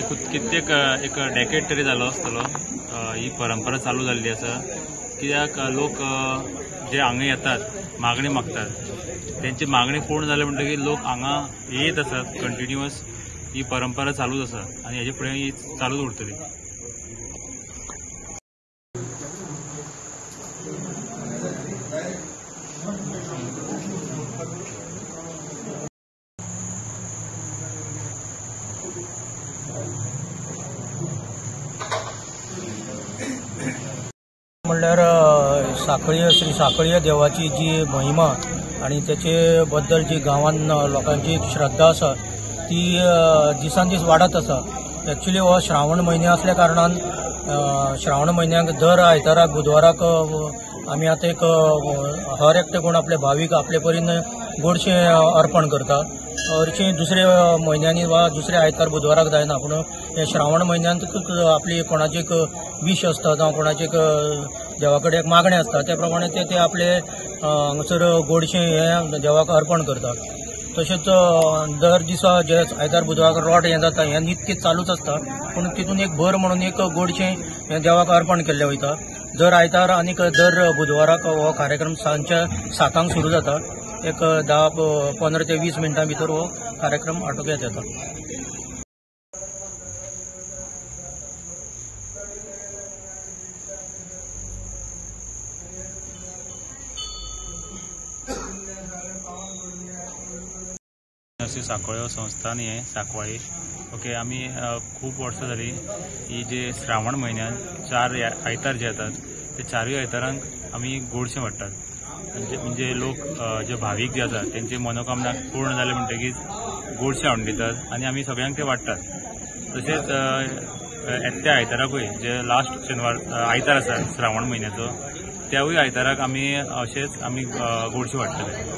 कित्येक एक डेकेड तरी जालो आसतलो ही परंपरा चालू जाल्ली आसा। कित्याक लोक जे हांगा येतात मागणी मागतात त्यांची मागणी पूर्ण जाले म्हणटकीर लोक हांगा येत आसात। कंटिन्युअस ही परंपरा चालूच आसा आनी हेजे फुडें ही चालूच उरतली। म्हणल्यार साखळीय श्री साखळीय देवाची जी महिमा आणि त्याचे बद्दल जी गांवांत लोकांची श्रद्धा आसा ती दिसान दीस वाडत आसा। एक्चुअली हो श्रावण म्हयने असल्या कारणान श्रावण म्हयन्याक दर आयताराक बुधवाराक आमी आता एक हर एकटे कोण आपले भाविक आपले परीन गोडशें अर्पण करता। हरशीं दुसऱ्या म्हयन्यांनी वा दुसऱ्या आयतार बुधवाराक जायना, पूण हे श्रावण म्हयन्यांतूच आपली कोणाची एक विश आसता जावं कोणाची एक देवा कडेन एक मागणी आसता त्या प्रमाणे ते आपले हांगासर गोडशें हे देवाक अर्पण करतात। तशेंच दर दिसा जे आयतार बुधवाराक रोट हें जाता हें नित्य चालूच आसता, पूण तितून एक भर म्हणून एक गोडशें हें देवाक अर्पण केल्लें वयता। दर आयतार आनीक दर बुधवाराक हो कार्यक्रम सांजच्या 7 सुरू जाता। एक 10-15 ते 20 मिनटां भितर हो कार्यक्रम आटोक्यात येता। अशी साखळ्यो संस्थान हे सांकवाळे ओके आमी खूब वर्सां जाली ही जे श्रावण म्हयन्यात 4 आयतार जे येतात ते 4 आयतारांक आमी गोडशें वाडटात। म्हणजे लोक जे भाविक जे आसात त्यांची मनोकामना पूर्ण जाले म्हणटकीर गोडशें हाडून दितात आनी आमी सगळ्यांक ते वाडटात। तशेंच येत्या आयताराकूय जे लास्ट शेनवार आयतार आसा श्रावण म्हयन्याचो त्यावूय आयताराक आमी अशेंच आमी गोडशें वाडटले।